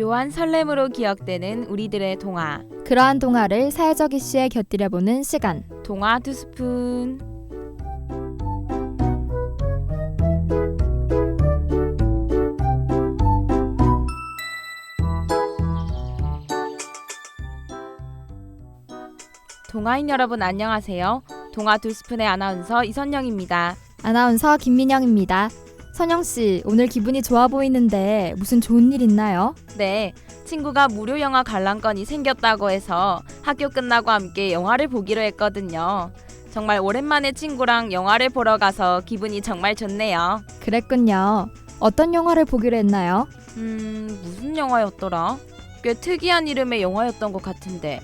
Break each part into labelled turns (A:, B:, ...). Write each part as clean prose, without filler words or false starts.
A: 묘한 설렘으로 기억되는 우리들의 동화.
B: 그러한 동화를 사회적 이슈에 곁들여보는 시간.
A: 동화 2스푼. 동화인 여러분 안녕하세요. 동화 2스푼의 아나운서 이선영입니다.
B: 아나운서 김민영입니다. 선영씨, 오늘 기분이 좋아 보이는데 무슨 좋은 일 있나요?
A: 네, 친구가 무료 영화 관람권이 생겼다고 해서 학교 끝나고 함께 영화를 보기로 했거든요. 정말 오랜만에 친구랑 영화를 보러 가서 기분이 정말 좋네요.
B: 그랬군요. 어떤 영화를 보기로 했나요?
A: 무슨 영화였더라? 꽤 특이한 이름의 영화였던 것 같은데.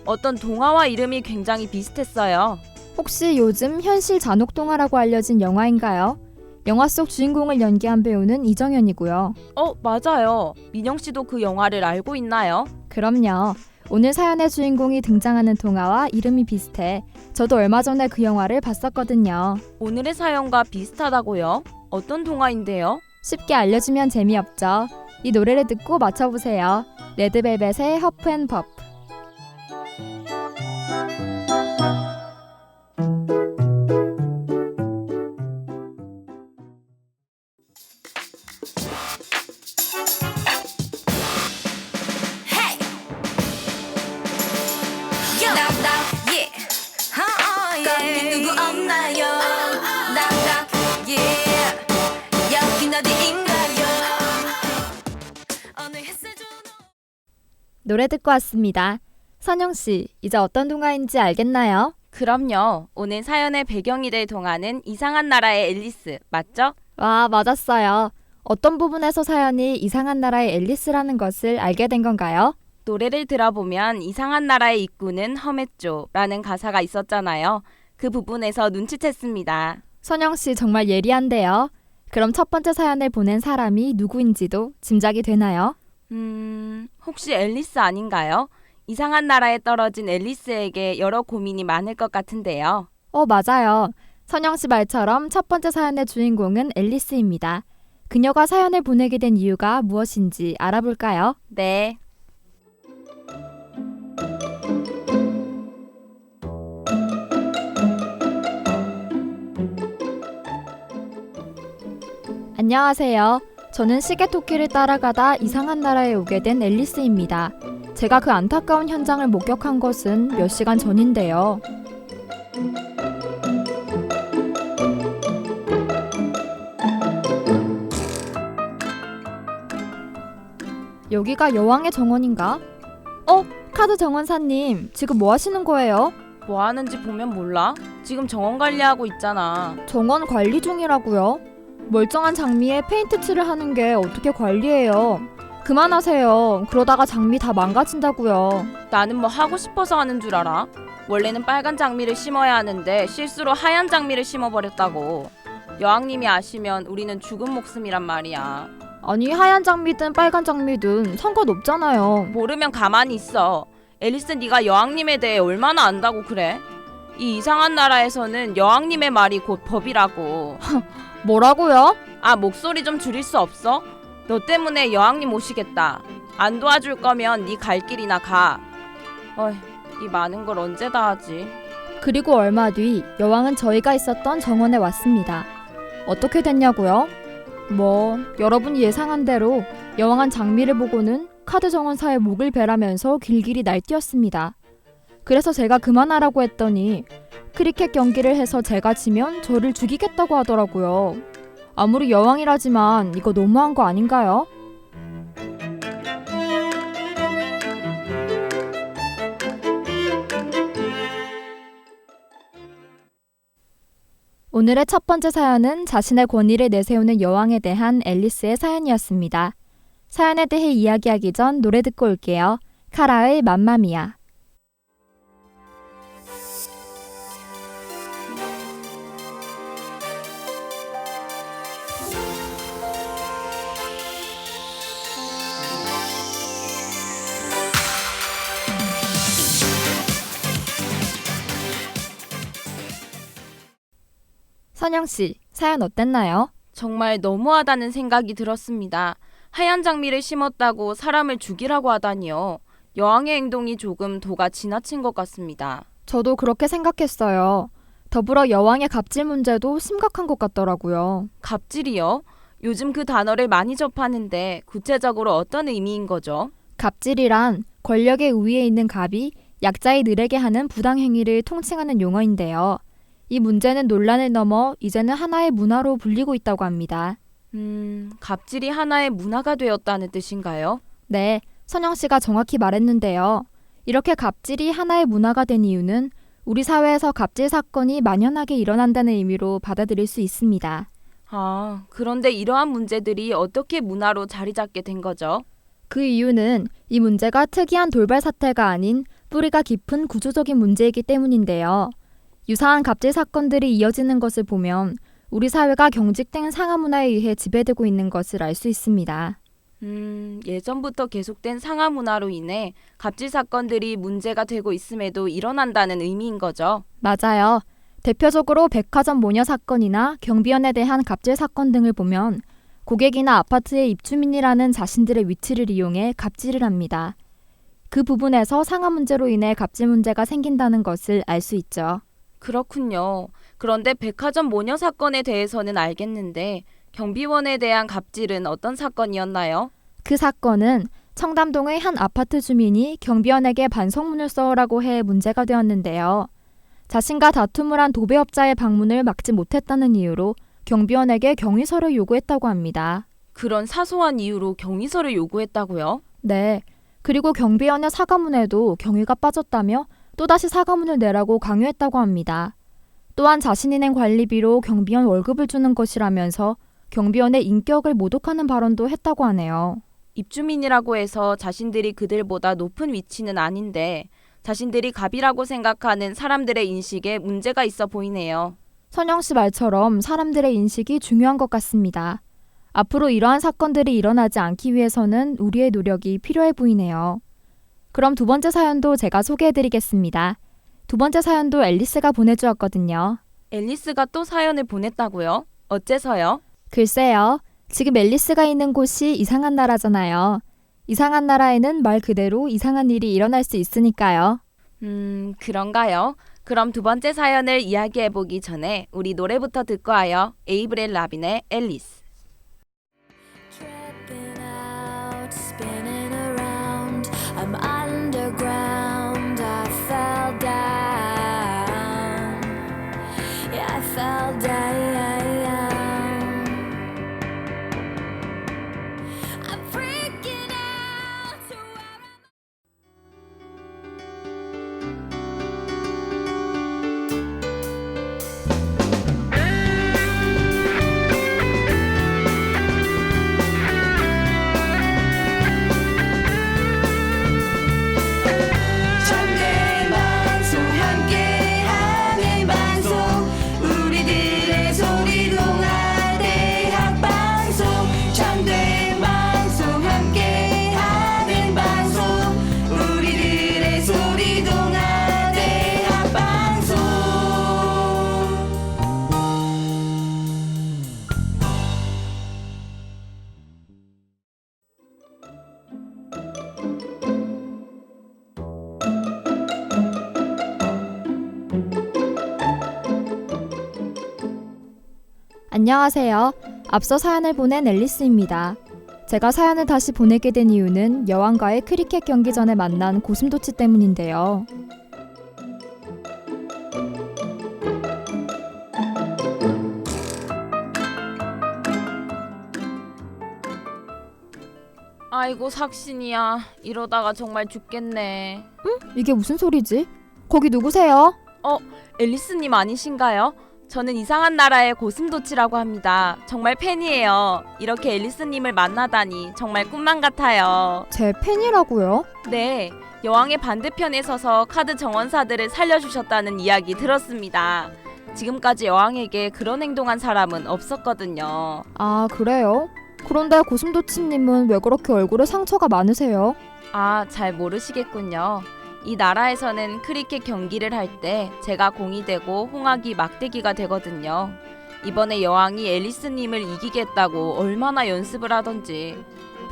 A: 어떤 동화와 이름이 굉장히 비슷했어요.
B: 혹시 요즘 현실 잔혹 동화라고 알려진 영화인가요? 영화 속 주인공을 연기한 배우는 이정현이고요.
A: 맞아요. 민영 씨도 그 영화를 알고 있나요?
B: 그럼요. 오늘 사연의 주인공이 등장하는 동화와 이름이 비슷해. 저도 얼마 전에 그 영화를 봤었거든요.
A: 오늘의 사연과 비슷하다고요? 어떤 동화인데요?
B: 쉽게 알려주면 재미없죠. 이 노래를 듣고 맞춰보세요. 레드벨벳의 허프 앤 퍼프. 노래 듣고 왔습니다. 선영씨, 이제 어떤 동화인지 알겠나요?
A: 그럼요. 오늘 사연의 배경이 될 동화는 이상한 나라의 앨리스, 맞죠?
B: 와, 맞았어요. 어떤 부분에서 사연이 이상한 나라의 앨리스라는 것을 알게 된 건가요?
A: 노래를 들어보면 이상한 나라의 입구는 험했죠라는 가사가 있었잖아요. 그 부분에서 눈치챘습니다.
B: 선영씨 정말 예리한데요. 그럼 첫 번째 사연을 보낸 사람이 누구인지도 짐작이 되나요?
A: 혹시 앨리스 아닌가요? 이상한 나라에 떨어진 앨리스에게 여러 고민이 많을 것 같은데요.
B: 맞아요. 선영씨 말처럼 첫 번째 사연의 주인공은 앨리스입니다. 그녀가 사연을 보내게 된 이유가 무엇인지 알아볼까요?
A: 네.
B: 안녕하세요. 저는 시계토끼를 따라가다 이상한 나라에 오게 된 앨리스입니다. 제가 그 안타까운 현장을 목격한 것은 몇 시간 전인데요. 여기가 여왕의 정원인가? 카드 정원사님, 지금 뭐 하시는 거예요?
A: 뭐 하는지 보면 몰라? 지금 정원 관리하고 있잖아.
B: 정원 관리 중이라고요? 멀쩡한 장미에 페인트 칠을 하는 게 어떻게 관리해요? 그만하세요. 그러다가 장미 다 망가진다고요.
A: 나는 뭐 하고 싶어서 하는 줄 알아? 원래는 빨간 장미를 심어야 하는데 실수로 하얀 장미를 심어버렸다고. 여왕님이 아시면 우리는 죽은 목숨이란 말이야.
B: 아니, 하얀 장미든 빨간 장미든 상관없잖아요.
A: 모르면 가만히 있어. 앨리스, 네가 여왕님에 대해 얼마나 안다고 그래? 이 이상한 나라에서는 여왕님의 말이 곧 법이라고.
B: 뭐라고요?
A: 목소리 좀 줄일 수 없어? 너 때문에 여왕님 오시겠다. 안 도와줄 거면 네 갈 길이나 가. 이 많은 걸 언제 다 하지?
B: 그리고 얼마 뒤 여왕은 저희가 있었던 정원에 왔습니다. 어떻게 됐냐고요? 여러분이 예상한 대로 여왕은 장미를 보고는 카드 정원사의 목을 베라면서 길길이 날뛰었습니다. 그래서 제가 그만하라고 했더니 크리켓 경기를 해서 제가 지면 저를 죽이겠다고 하더라고요. 아무리 여왕이라지만 이거 너무한 거 아닌가요? 오늘의 첫 번째 사연은 자신의 권위를 내세우는 여왕에 대한 앨리스의 사연이었습니다. 사연에 대해 이야기하기 전 노래 듣고 올게요. 카라의 맘마미아. 선영씨, 사연 어땠나요?
A: 정말 너무하다는 생각이 들었습니다. 하얀 장미를 심었다고 사람을 죽이라고 하다니요. 여왕의 행동이 조금 도가 지나친 것 같습니다.
B: 저도 그렇게 생각했어요. 더불어 여왕의 갑질 문제도 심각한 것 같더라고요.
A: 갑질이요? 요즘 그 단어를 많이 접하는데 구체적으로 어떤 의미인 거죠?
B: 갑질이란 권력의 우위에 있는 갑이 약자에 느리게 하는 부당행위를 통칭하는 용어인데요. 이 문제는 논란을 넘어 이제는 하나의 문화로 불리고 있다고 합니다.
A: 갑질이 하나의 문화가 되었다는 뜻인가요?
B: 네, 선영 씨가 정확히 말했는데요. 이렇게 갑질이 하나의 문화가 된 이유는 우리 사회에서 갑질 사건이 만연하게 일어난다는 의미로 받아들일 수 있습니다.
A: 아, 그런데 이러한 문제들이 어떻게 문화로 자리 잡게 된 거죠?
B: 그 이유는 이 문제가 특이한 돌발 사태가 아닌 뿌리가 깊은 구조적인 문제이기 때문인데요. 유사한 갑질 사건들이 이어지는 것을 보면 우리 사회가 경직된 상하 문화에 의해 지배되고 있는 것을 알 수 있습니다.
A: 예전부터 계속된 상하 문화로 인해 갑질 사건들이 문제가 되고 있음에도 일어난다는 의미인 거죠.
B: 맞아요. 대표적으로 백화점 모녀 사건이나 경비원에 대한 갑질 사건 등을 보면 고객이나 아파트의 입주민이라는 자신들의 위치를 이용해 갑질을 합니다. 그 부분에서 상하 문제로 인해 갑질 문제가 생긴다는 것을 알 수 있죠.
A: 그렇군요. 그런데 백화점 모녀 사건에 대해서는 알겠는데 경비원에 대한 갑질은 어떤 사건이었나요?
B: 그 사건은 청담동의 한 아파트 주민이 경비원에게 반성문을 써오라고 해 문제가 되었는데요. 자신과 다툼을 한 도배업자의 방문을 막지 못했다는 이유로 경비원에게 경위서를 요구했다고 합니다.
A: 그런 사소한 이유로 경위서를 요구했다고요?
B: 네. 그리고 경비원의 사과문에도 경위가 빠졌다며 또다시 사과문을 내라고 강요했다고 합니다. 또한 자신이 낸 관리비로 경비원 월급을 주는 것이라면서 경비원의 인격을 모독하는 발언도 했다고 하네요.
A: 입주민이라고 해서 자신들이 그들보다 높은 위치는 아닌데 자신들이 갑이라고 생각하는 사람들의 인식에 문제가 있어 보이네요.
B: 선영 씨 말처럼 사람들의 인식이 중요한 것 같습니다. 앞으로 이러한 사건들이 일어나지 않기 위해서는 우리의 노력이 필요해 보이네요. 그럼 두 번째 사연도 제가 소개해드리겠습니다. 두 번째 사연도 앨리스가 보내주었거든요.
A: 앨리스가 또 사연을 보냈다고요? 어째서요?
B: 글쎄요. 지금 앨리스가 있는 곳이 이상한 나라잖아요. 이상한 나라에는 말 그대로 이상한 일이 일어날 수 있으니까요.
A: 그런가요? 그럼 두 번째 사연을 이야기해보기 전에 우리 노래부터 듣고 와요. 에이브릴 라빈의 앨리스.
C: Tripping out, spinning around. I'm underground. I fell down. Yeah, I fell down. I'm freaking out. So
D: 참된 방송 함께하는 방송 우리들의 소리 동아대학 방송 참된 방송 함께하는 방송 우리들의 소리 동아대학 방송
B: 안녕하세요. 앞서 사연을 보낸 앨리스입니다. 제가 사연을 다시 보내게 된 이유는 여왕과의 크리켓 경기 전에 만난 고슴도치 때문인데요.
A: 아이고 삭신이야. 이러다가 정말 죽겠네.
B: 이게 무슨 소리지? 거기 누구세요?
A: 앨리스님 아니신가요? 저는 이상한 나라의 고슴도치라고 합니다. 정말 팬이에요. 이렇게 앨리스님을 만나다니 정말 꿈만 같아요.
B: 제 팬이라고요?
A: 네, 여왕의 반대편에 서서 카드 정원사들을 살려주셨다는 이야기 들었습니다. 지금까지 여왕에게 그런 행동한 사람은 없었거든요.
B: 아, 그래요? 그런데 고슴도치님은 왜 그렇게 얼굴에 상처가 많으세요?
A: 아, 잘 모르시겠군요. 이 나라에서는 크리켓 경기를 할 때 제가 공이 되고 홍학이 막대기가 되거든요. 이번에 여왕이 앨리스님을 이기겠다고 얼마나 연습을 하던지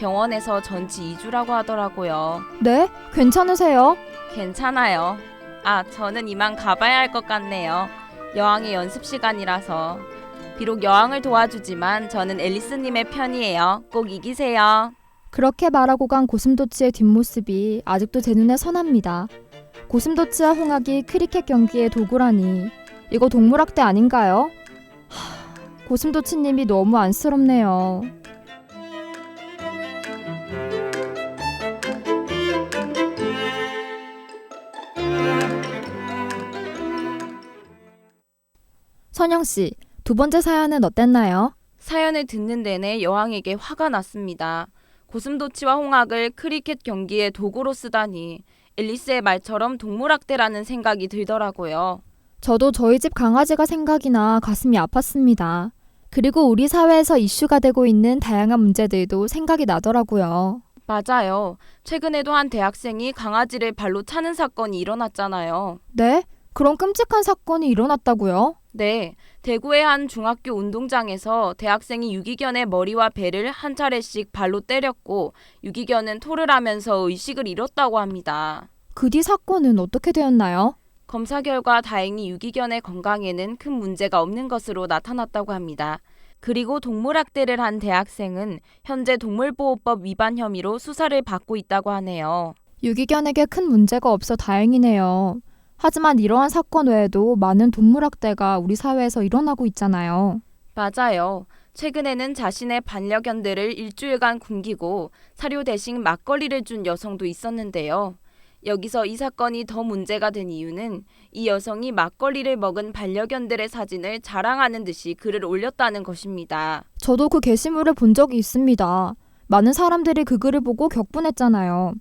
A: 병원에서 전치 2주라고 하더라고요.
B: 네? 괜찮으세요?
A: 괜찮아요. 아, 저는 이만 가봐야 할 것 같네요. 여왕의 연습 시간이라서. 비록 여왕을 도와주지만 저는 앨리스님의 편이에요. 꼭 이기세요.
B: 그렇게 말하고 간 고슴도치의 뒷모습이 아직도 제 눈에 선합니다. 고슴도치와 홍학이 크리켓 경기의 도구라니 이거 동물학대 아닌가요? 고슴도치님이 너무 안쓰럽네요. 선영씨, 두 번째 사연은 어땠나요?
A: 사연을 듣는 내내 여왕에게 화가 났습니다. 고슴도치와 홍학을 크리켓 경기의 도구로 쓰다니 앨리스의 말처럼 동물학대라는 생각이 들더라고요.
B: 저도 저희 집 강아지가 생각이 나 가슴이 아팠습니다. 그리고 우리 사회에서 이슈가 되고 있는 다양한 문제들도 생각이 나더라고요.
A: 맞아요. 최근에도 한 대학생이 강아지를 발로 차는 사건이 일어났잖아요.
B: 네? 그런 끔찍한 사건이 일어났다고요?
A: 네, 대구의 한 중학교 운동장에서 대학생이 유기견의 머리와 배를 한 차례씩 발로 때렸고 유기견은 토를 하면서 의식을 잃었다고 합니다.
B: 그 뒤 사건은 어떻게 되었나요?
A: 검사 결과 다행히 유기견의 건강에는 큰 문제가 없는 것으로 나타났다고 합니다. 그리고 동물학대를 한 대학생은 현재 동물보호법 위반 혐의로 수사를 받고 있다고 하네요.
B: 유기견에게 큰 문제가 없어 다행이네요. 하지만 이러한 사건 외에도 많은 동물학대가 우리 사회에서 일어나고 있잖아요.
A: 맞아요. 최근에는 자신의 반려견들을 일주일간 굶기고 사료 대신 막걸리를 준 여성도 있었는데요. 여기서 이 사건이 더 문제가 된 이유는 이 여성이 막걸리를 먹은 반려견들의 사진을 자랑하는 듯이 글을 올렸다는 것입니다.
B: 저도 그 게시물을 본 적이 있습니다. 많은 사람들이 그 글을 보고 격분했잖아요.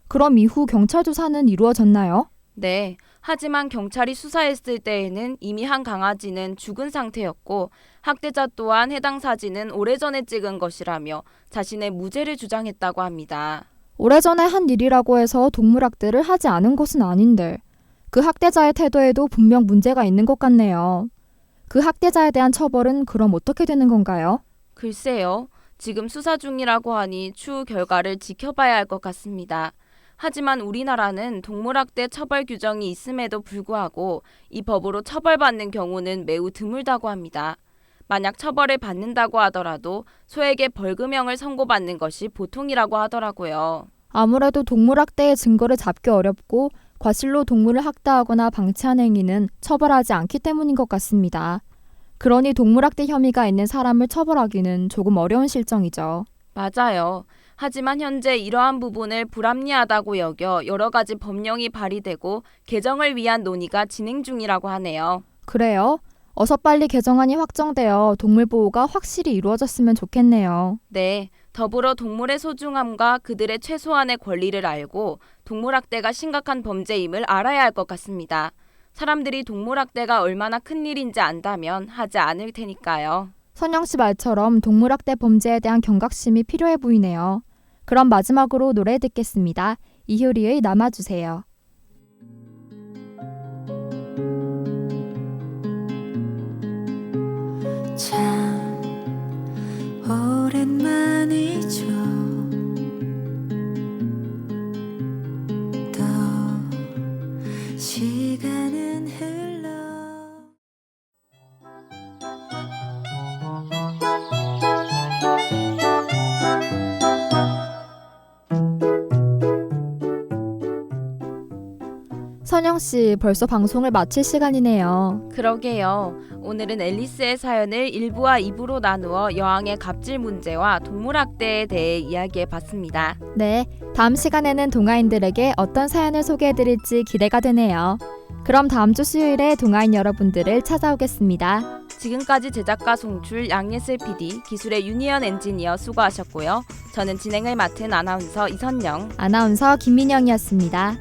B: 그럼 이후 경찰 조사는 이루어졌나요?
A: 네. 하지만 경찰이 수사했을 때에는 이미 한 강아지는 죽은 상태였고 학대자 또한 해당 사진은 오래전에 찍은 것이라며 자신의 무죄를 주장했다고 합니다.
B: 오래전에 한 일이라고 해서 동물학대를 하지 않은 것은 아닌데 그 학대자의 태도에도 분명 문제가 있는 것 같네요. 그 학대자에 대한 처벌은 그럼 어떻게 되는 건가요?
A: 글쎄요. 지금 수사 중이라고 하니 추후 결과를 지켜봐야 할 것 같습니다. 하지만 우리나라는 동물학대 처벌 규정이 있음에도 불구하고 이 법으로 처벌받는 경우는 매우 드물다고 합니다. 만약 처벌을 받는다고 하더라도 소액의 벌금형을 선고받는 것이 보통이라고 하더라고요.
B: 아무래도 동물학대의 증거를 잡기 어렵고 과실로 동물을 학대하거나 방치한 행위는 처벌하지 않기 때문인 것 같습니다. 그러니 동물학대 혐의가 있는 사람을 처벌하기는 조금 어려운 실정이죠.
A: 맞아요. 하지만 현재 이러한 부분을 불합리하다고 여겨 여러 가지 법령이 발의되고 개정을 위한 논의가 진행 중이라고 하네요.
B: 그래요? 어서 빨리 개정안이 확정되어 동물 보호가 확실히 이루어졌으면 좋겠네요.
A: 네, 더불어 동물의 소중함과 그들의 최소한의 권리를 알고 동물학대가 심각한 범죄임을 알아야 할 것 같습니다. 사람들이 동물학대가 얼마나 큰 일인지 안다면 하지 않을 테니까요.
B: 선영 씨 말처럼 동물학대 범죄에 대한 경각심이 필요해 보이네요. 그럼 마지막으로 노래 듣겠습니다. 이효리의 남아주세요.
C: 참 오랜만이죠. 또 시간은 흘러
B: 선영 씨, 벌써 방송을 마칠 시간이네요.
A: 그러게요. 오늘은 앨리스의 사연을 1부와 2부로 나누어 여왕의 갑질 문제와 동물학대에 대해 이야기해봤습니다.
B: 네, 다음 시간에는 동아인들에게 어떤 사연을 소개해드릴지 기대가 되네요. 그럼 다음 주 수요일에 동아인 여러분들을 찾아오겠습니다.
A: 지금까지 제작과 송출 양예슬 PD, 기술의 유니언 엔지니어 수고하셨고요. 저는 진행을 맡은 아나운서 이선영.
B: 아나운서 김민영이었습니다.